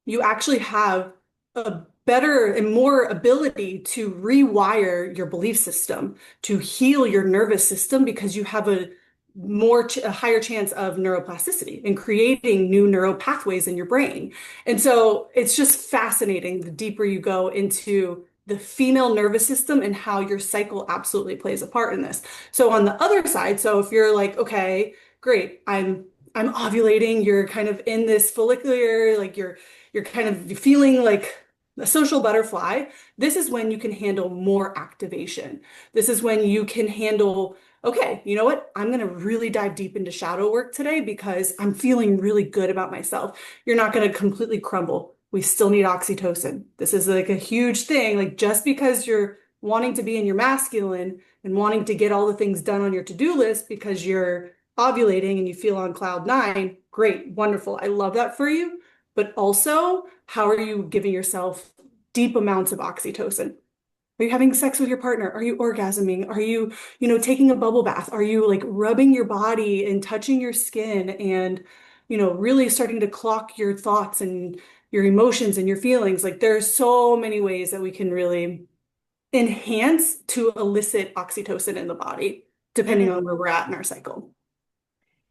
A: you actually have a better and more ability to rewire your belief system, to heal your nervous system, because you have a higher chance of neuroplasticity and creating new neural pathways in your brain. And so it's just fascinating the deeper you go into the female nervous system and how your cycle absolutely plays a part in this. So on the other side, so if you're like, okay, great, I'm ovulating, you're kind of in this follicular, like you're kind of feeling like a social butterfly. This is when you can handle more activation. This is when you can handle, okay, you know what? I'm going to really dive deep into shadow work today because I'm feeling really good about myself. You're not going to completely crumble. We still need oxytocin. This is like a huge thing. Like just because you're wanting to be in your masculine and wanting to get all the things done on your to-do list because you're ovulating and you feel on cloud nine, great, wonderful. I love that for you. But also, how are you giving yourself deep amounts of oxytocin? Are you having sex with your partner? Are you orgasming? Are you taking a bubble bath? Are you like rubbing your body and touching your skin and, really starting to clock your thoughts and your emotions and your feelings. Like there's so many ways that we can really enhance to elicit oxytocin in the body, depending
B: Mm.
A: on where we're at in our cycle.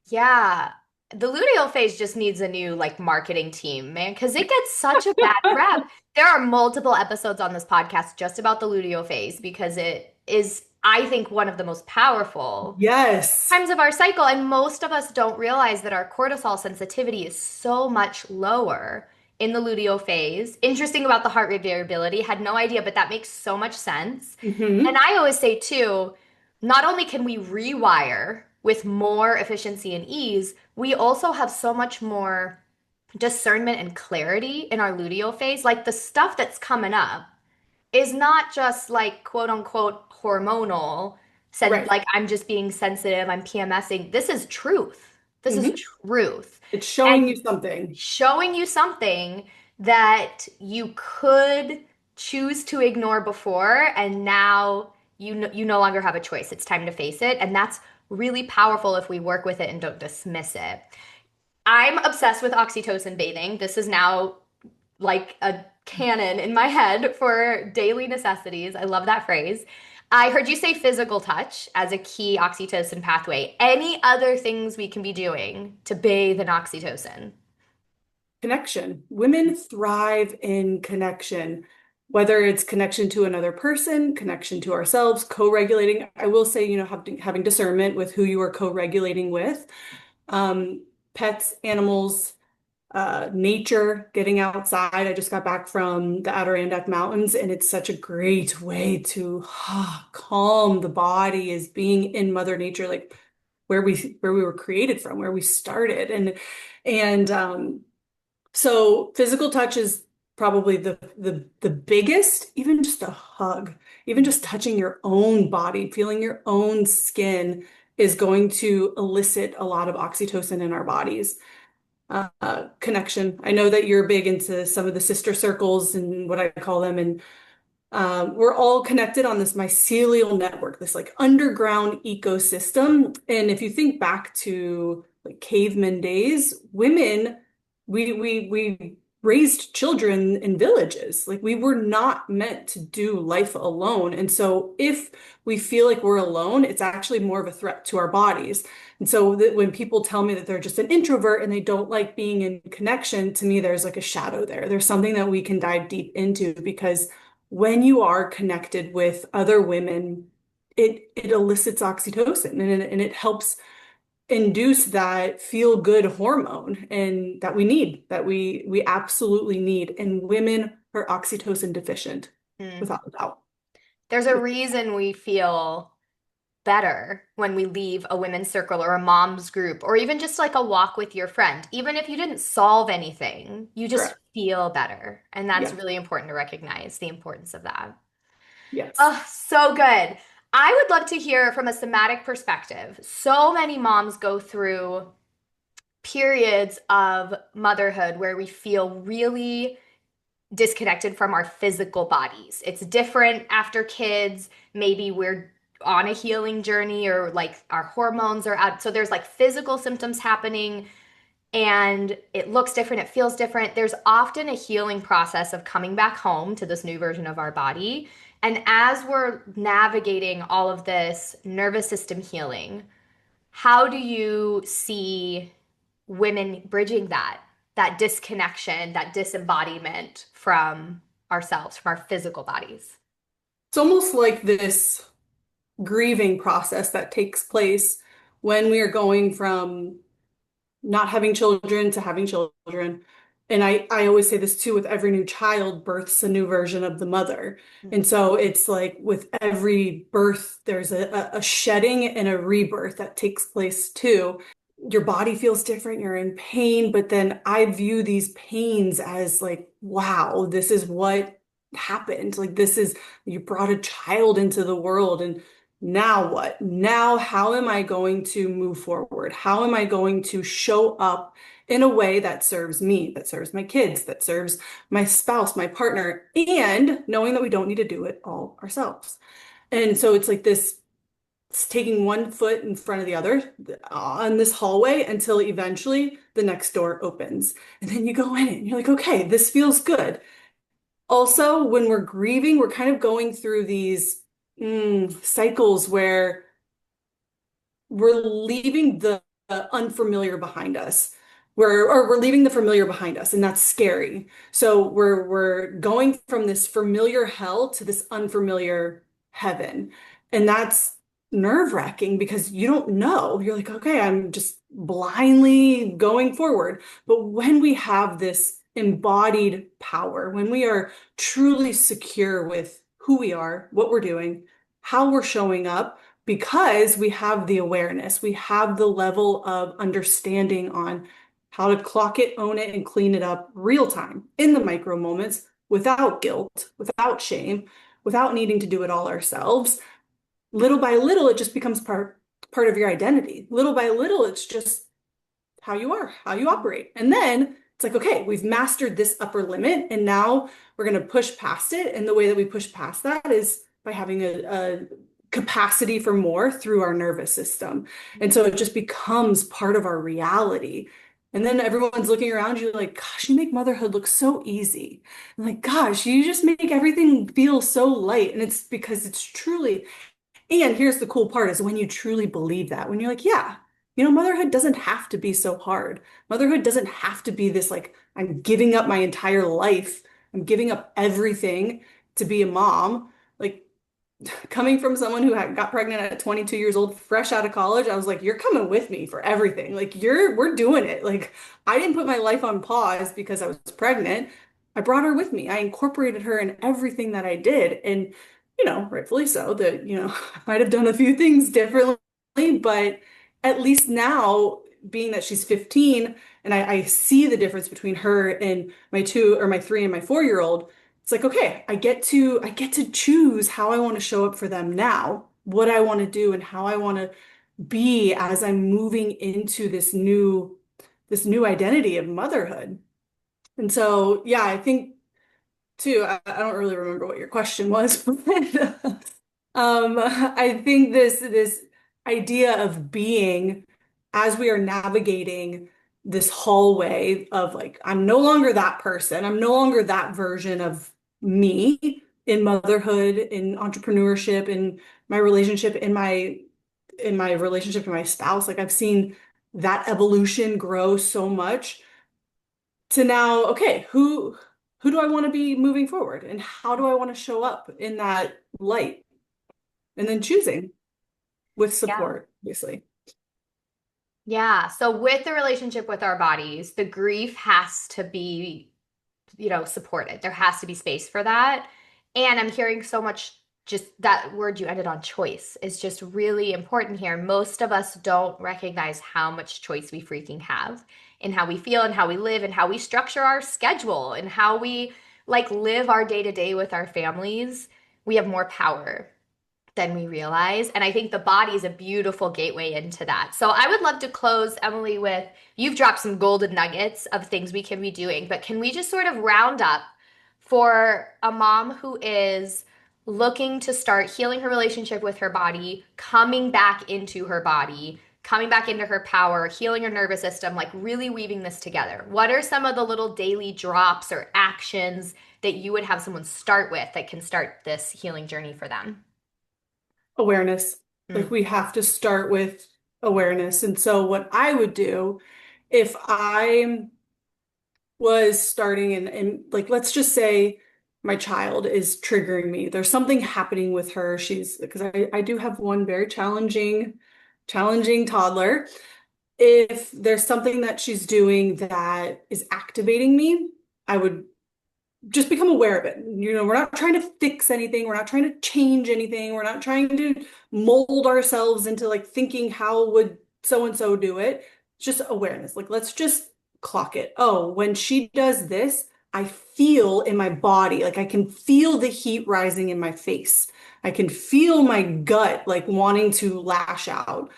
B: Yeah. The luteal phase just needs a new like marketing team, man, because it gets such a bad rep. There are multiple episodes on this podcast just about the luteal phase because it is, I think, one of the most powerful
A: Yes.
B: times of our cycle. And most of us don't realize that our cortisol sensitivity is so much lower in the luteal phase. Interesting about the heart rate variability. Had no idea, but that makes so much sense. And
A: Hmm.
B: I always say, too, not only can we rewire with more efficiency and ease, we also have so much more discernment and clarity in our luteal phase. Like the stuff that's coming up is not just like quote unquote hormonal,
A: Right.
B: like I'm just being sensitive, I'm PMSing. This is truth. This is
A: Hmm.
B: truth.
A: It's showing you
B: And
A: something.
B: showing you something that you could choose to ignore before, and now you no longer have a choice. It's time to face it, and that's really powerful if we work with it and don't dismiss it. I'm obsessed with oxytocin bathing. This is now like a canon in my head for daily necessities. I love that phrase. I heard you say physical touch as a key oxytocin pathway. Any other things we can be doing to bathe in oxytocin?
A: Connection. Women thrive in connection, whether it's connection to another person, connection to ourselves, co-regulating. I will say, having discernment with who you are co-regulating with. Um, Pets, animals, nature, getting outside. I just got back from the Adirondack Mountains, and it's such a great way to calm the body is being in Mother Nature, like where we were created from, where we started. And so physical touch is probably the biggest, even just a hug, even just touching your own body, feeling your own skin is going to elicit a lot of oxytocin in our bodies. Connection. I know that you're big into some of the sister circles and what I call them, and we're all connected on this mycelial network, this like underground ecosystem. And if you think back to like caveman days, women, we raised children in villages. Like we were not meant to do life alone. And so if we feel like we're alone, it's actually more of a threat to our bodies. And so that when people tell me that they're just an introvert and they don't like being in connection, to me, there's like a shadow there. There's something that we can dive deep into because when you are connected with other women, it elicits oxytocin and it helps induce that feel good hormone and that we need, that we absolutely need. And women are oxytocin deficient,
B: Mm.
A: without a doubt.
B: There's a reason we feel better when we leave a women's circle or a mom's group or even just like a walk with your friend. Even if you didn't solve anything, you just
A: Correct.
B: feel better. And that's
A: Yeah.
B: really important to recognize the importance of that.
A: Yes.
B: Oh, so good. I would love to hear from a somatic perspective. So many moms go through periods of motherhood where we feel really disconnected from our physical bodies. It's different after kids. Maybe we're on a healing journey or like our hormones are out. So there's like physical symptoms happening and it looks different, it feels different. There's often a healing process of coming back home to this new version of our body. And as we're navigating all of this nervous system healing, how do you see women bridging that disconnection, that disembodiment from ourselves, from our physical bodies?
A: It's almost like this grieving process that takes place when we are going from not having children to having children. And I always say this too, with every new child births a new version of the mother. And so it's like with every birth, there's a shedding and a rebirth that takes place too. Your body feels different, you're in pain, but then I view these pains as like, wow, this is what happened. Like this is, you brought a child into the world and now what? Now, how am I going to move forward? How am I going to show up in a way that serves me, that serves my kids, that serves my spouse, my partner, and knowing that we don't need to do it all ourselves. And so it's like this taking one foot in front of the other on this hallway until eventually the next door opens. And then you go in it and you're like, okay, this feels good. Also, when we're grieving, we're kind of going through these cycles where we're leaving the unfamiliar behind us. We're leaving the familiar behind us, and that's scary. So we're going from this familiar hell to this unfamiliar heaven. And that's nerve-wracking because you don't know. You're like, okay, I'm just blindly going forward. But when we have this embodied power, when we are truly secure with who we are, what we're doing, how we're showing up, because we have the awareness, we have the level of understanding on how to clock it, own it, and clean it up real time in the micro moments without guilt, without shame, without needing to do it all ourselves. Little by little, it just becomes part of your identity. Little by little, it's just how you are, how you operate. And then it's like, okay, we've mastered this upper limit, and now we're going to push past it. And the way that we push past that is by having a capacity for more through our nervous system. And so it just becomes part of our reality. And then everyone's looking around you like, gosh, you make motherhood look so easy. And like, gosh, you just make everything feel so light. And it's because it's truly, and here's the cool part is when you truly believe that, when you're like, yeah, motherhood doesn't have to be so hard. Motherhood doesn't have to be this like, I'm giving up my entire life. I'm giving up everything to be a mom. Like, coming from someone who got pregnant at 22 years old, fresh out of college, I was like, you're coming with me for everything. Like, we're doing it. Like, I didn't put my life on pause because I was pregnant. I brought her with me. I incorporated her in everything that I did. And, rightfully so that, I might have done a few things differently, but at least now, being that she's 15 and I see the difference between her and my two or my 3 and my 4-year-old, it's like, okay, I get to choose how I want to show up for them now, what I want to do and how I want to be as I'm moving into this new identity of motherhood. And so, yeah, I think too, I don't really remember what your question was, but I think this idea of being as we are navigating this hallway of like, I'm no longer that person. I'm no longer that version of me in motherhood, in entrepreneurship, in my relationship, in my relationship to my spouse. Like I've seen that evolution grow so much to now, okay, who do I want to be moving forward and how do I want to show up in that light? And then choosing with
B: Yeah.
A: support, obviously.
B: Yeah. So with the relationship with our bodies, the grief has to be, supported. There has to be space for that. And I'm hearing so much, just that word you ended on, choice, is just really important here. Most of us don't recognize how much choice we freaking have in how we feel and how we live and how we structure our schedule and how we like live our day to day with our families. We have more power than we realize. And I think the body is a beautiful gateway into that. So I would love to close, Emily, with you've dropped some golden nuggets of things we can be doing, but can we just sort of round up for a mom who is looking to start healing her relationship with her body, coming back into her body, coming back into her power, healing her nervous system, like really weaving this together? What are some of the little daily drops or actions that you would have someone start with that can start this healing journey for them?
A: Awareness. Like
B: Mm.
A: we have to start with awareness. And so what I would do if I was starting and like let's just say my child is triggering me. There's something happening with her. She's because I do have one very challenging toddler. If there's something that she's doing that is activating me, I would just become aware of it. We're not trying to fix anything. We're not trying to change anything. We're not trying to mold ourselves into like thinking how would so and so do it. It's just awareness. Like let's just clock it. Oh, when she does this, I feel in my body, like I can feel the heat rising in my face. I can feel my gut like wanting to lash out.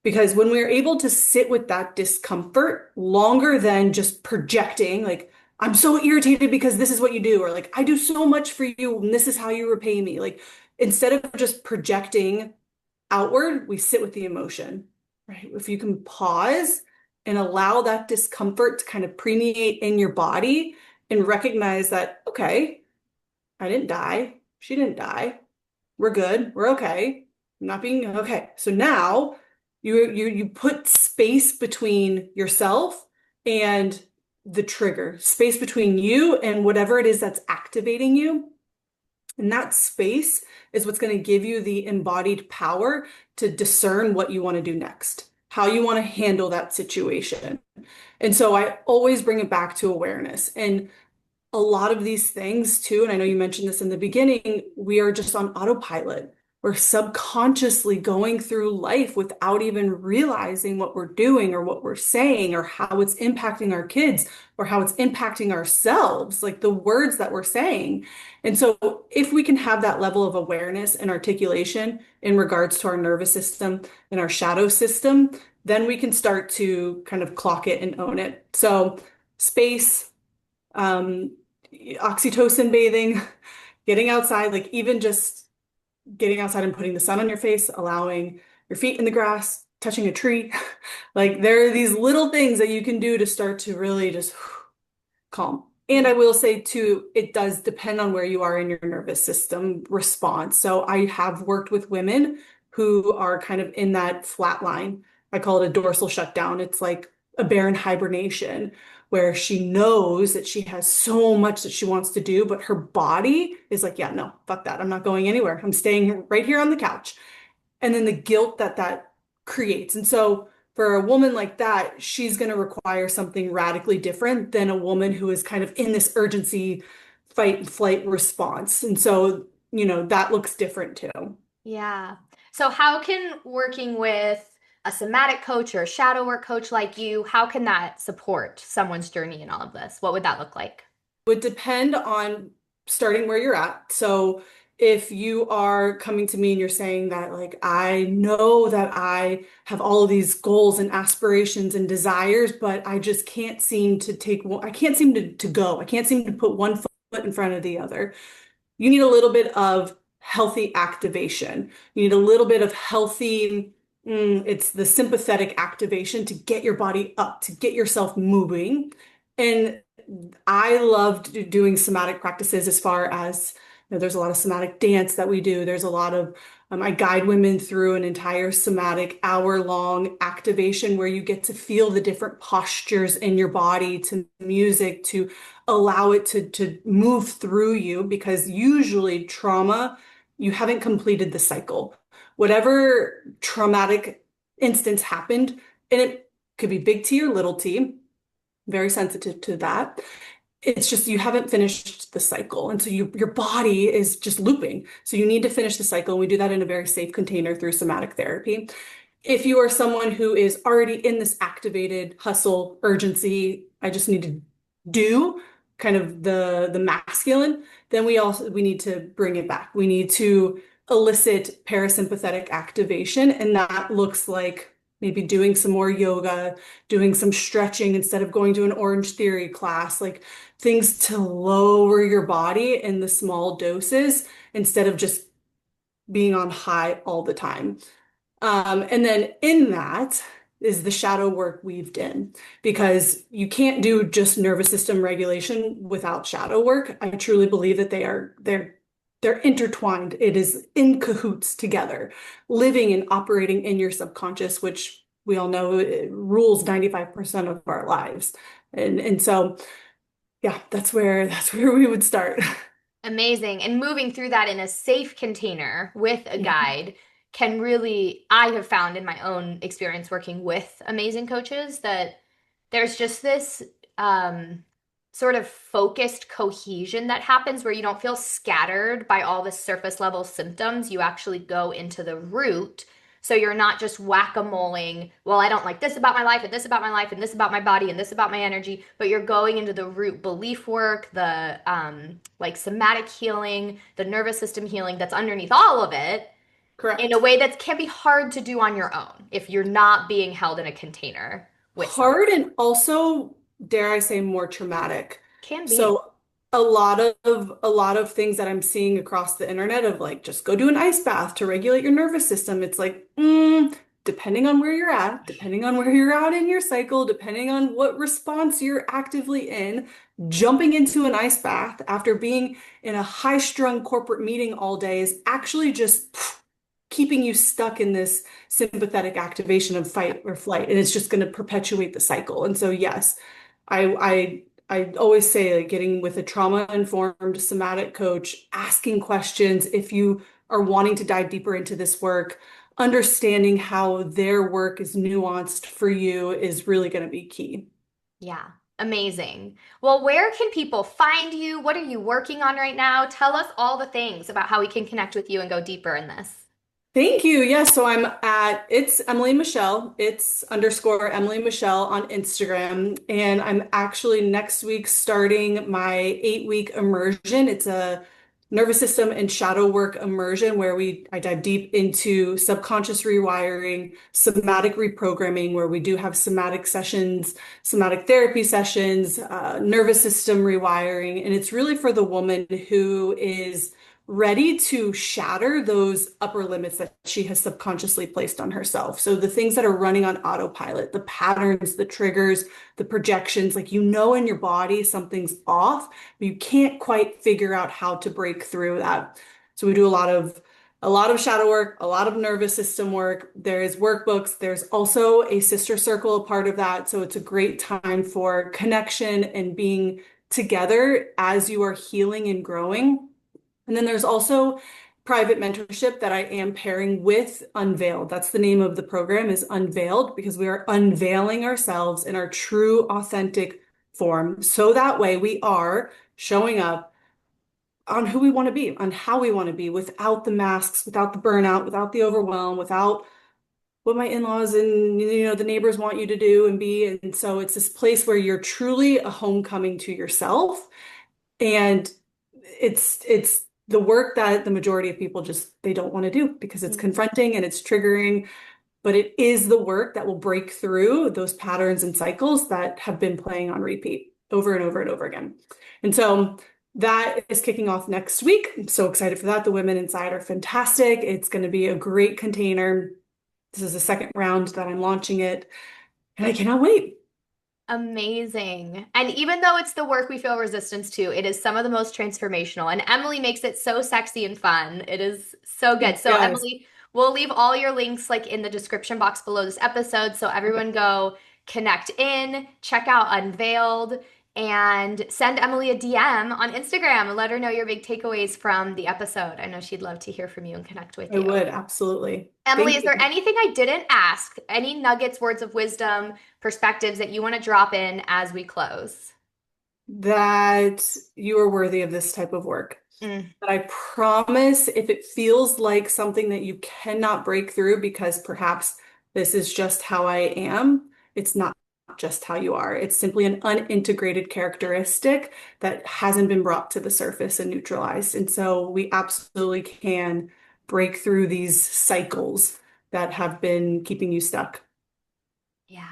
A: Because when we're able to sit with that discomfort longer than just projecting, like, I'm so irritated because this is what you do, or like, I do so much for you and this is how you repay me. Like, instead of just projecting outward, we sit with the emotion, right? If you can pause and allow that discomfort to kind of permeate in your body and recognize that, okay, I didn't die. She didn't die. We're good. We're okay. I'm not being okay. So now you put space between yourself and the trigger, space between you and whatever it is that's activating you. And that space is what's going to give you the embodied power to discern what you want to do next, how you want to handle that situation. And so I always bring it back to awareness. And a lot of these things too, and I know you mentioned this in the beginning, we are just on autopilot. We're subconsciously going through life without even realizing what we're doing or what we're saying or how it's impacting our kids or how it's impacting ourselves, like the words that we're saying. And so if we can have that level of awareness and articulation in regards to our nervous system and our shadow system, then we can start to kind of clock it and own it. So space, um, oxytocin bathing, getting outside, like even just getting outside and putting the sun on your face, allowing your feet in the grass, touching a tree. Like there are these little things that you can do to start to really just calm. And I will say too, it does depend on where you are in your nervous system response. So I have worked with women who are kind of in that flat line. I call it a dorsal shutdown. It's like a barren hibernation where she knows that she has so much that she wants to do, but her body is like, yeah, no, fuck that. I'm not going anywhere. I'm staying right here on the couch. And then the guilt that that creates. And so for a woman like that, she's going to require something radically different than a woman who is kind of in this urgency fight and flight response. And so, that looks different too.
B: Yeah. So how can working with a somatic coach or a shadow work coach like you, how can that support someone's journey in all of this? What would that look like?
A: Would depend on starting where you're at. So if you are coming to me and you're saying that, like, I know that I have all of these goals and aspirations and desires, but I just can't seem to take one, I can't seem to go. I can't seem to put one foot in front of the other. You need a little bit of healthy activation. You need a little bit of healthy, it's the sympathetic activation to get your body up, to get yourself moving. And I loved doing somatic practices as far as, there's a lot of somatic dance that we do. There's a lot of, I guide women through an entire somatic hour-long activation where you get to feel the different postures in your body to music to allow it to move through you because usually trauma, you haven't completed the cycle. Whatever traumatic instance happened, and it could be big T or little t, very sensitive to that. It's just you haven't finished the cycle. And so your body is just looping. So you need to finish the cycle. And we do that in a very safe container through somatic therapy. If you are someone who is already in this activated hustle, urgency, I just need to do kind of the masculine, then we need to bring it back. We need to elicit parasympathetic activation, and that looks like maybe doing some more yoga, doing some stretching instead of going to an Orange Theory class, like things to lower your body in the small doses instead of just being on high all the time. And then in that is the shadow work weaved in because you can't do just nervous system regulation without shadow work. I truly believe that they're intertwined. It is in cahoots together, living and operating in your subconscious, which we all know it rules 95% of our lives. And so yeah, that's where we would start.
B: Amazing. And moving through that in a safe container with a
A: Yeah,
B: guide can really, I have found in my own experience working with amazing coaches that there's just this sort of focused cohesion that happens where you don't feel scattered by all the surface level symptoms. You actually go into the root. So you're not just whack-a-moling, well, I don't like this about my life, and this about my life, and this about my body, and this about my energy, but you're going into the root belief work, the like somatic healing, the nervous system healing that's underneath all of it in a
A: correct.
B: way that can be hard to do on your own if you're not being held in a container with someone.
A: Hard and also, dare I say, more traumatic.
B: Can be.
A: So a lot of things that I'm seeing across the internet of like just go do an ice bath to regulate your nervous system. It's like, depending on where you're at, depending on where you're at in your cycle, depending on what response you're actively in, jumping into an ice bath after being in a high-strung corporate meeting all day is actually just keeping you stuck in this sympathetic activation of fight or flight, and it's just going to perpetuate the cycle. And so, yes, I always say like getting with a trauma-informed somatic coach, asking questions if you are wanting to dive deeper into this work, understanding how their work is nuanced for you is really going to be key.
B: Yeah, amazing. Well, where can people find you? What are you working on right now? Tell us all the things about how we can connect with you and go deeper in this.
A: Thank you. Yes, so it's Emily Michelle. It's underscore Emily Michelle on Instagram. And I'm actually next week starting my 8-week immersion. It's a nervous system and shadow work immersion where I dive deep into subconscious rewiring, somatic reprogramming, where we do have somatic sessions, somatic therapy sessions, nervous system rewiring. And it's really for the woman who is ready to shatter those upper limits that she has subconsciously placed on herself. So the things that are running on autopilot, the patterns, the triggers, the projections, like in your body something's off, but you can't quite figure out how to break through that. So we do a lot of shadow work, a lot of nervous system work. There's workbooks. There's also a sister circle, a part of that. So it's a great time for connection and being together as you are healing and growing. And then there's also private mentorship that I am pairing with Unveiled. That's the name of the program, is Unveiled, because we are unveiling ourselves in our true, authentic form. So that way we are showing up on who we want to be, on how we want to be, without the masks, without the burnout, without the overwhelm, without what my in-laws and the neighbors want you to do and be. And so it's this place where you're truly a homecoming to yourself. And it's the work that the majority of people just they don't want to do because it's confronting and it's triggering, but it is the work that will break through those patterns and cycles that have been playing on repeat over and over and over again. And so that is kicking off next week. I'm so excited for that. The women inside are fantastic. It's going to be a great container. This is the second round that I'm launching it, and I cannot wait.
B: Amazing. And even though it's the work we feel resistance to, it is some of the most transformational. And Emily makes it so sexy and fun. It is so good. So,
A: Yes.
B: Emily, we'll leave all your links like in the description box below this episode. So everyone go connect in, check out Unveiled, and send Emily a DM on Instagram and let her know your big takeaways from the episode. I know she'd love to hear from you and connect with
A: I
B: you.
A: would, absolutely.
B: Emily,
A: Thank
B: is
A: you.
B: there anything I didn't ask? Any nuggets, words of wisdom, perspectives that you want to drop in as we close?
A: That you are worthy of this type of work.
B: Mm,
A: But I promise if it feels like something that you cannot break through because perhaps this is just how I am, it's not just how you are. It's simply an unintegrated characteristic that hasn't been brought to the surface and neutralized. And so we absolutely can break through these cycles that have been keeping you stuck.
B: yeah,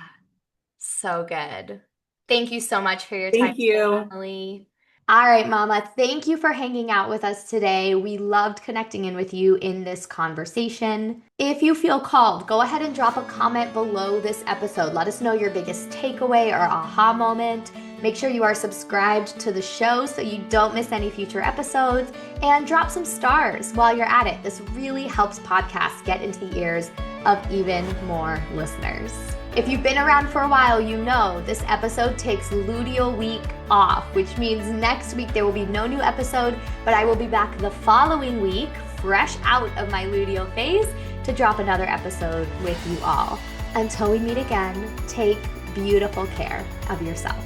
B: so good. Thank you so much for your time
A: Thank
B: today,
A: you.
B: Emily. All right, Mama, thank you for hanging out with us today. We loved connecting in with you in this conversation. If you feel called, go ahead and drop a comment below this episode. Let us know your biggest takeaway or aha moment. Make sure you are subscribed to the show so you don't miss any future episodes, and drop some stars while you're at it. This really helps podcasts get into the ears of even more listeners. If you've been around for a while, you know this episode takes Luteal Week off, which means next week there will be no new episode, but I will be back the following week, fresh out of my luteal phase, to drop another episode with you all. Until we meet again, take beautiful care of yourself.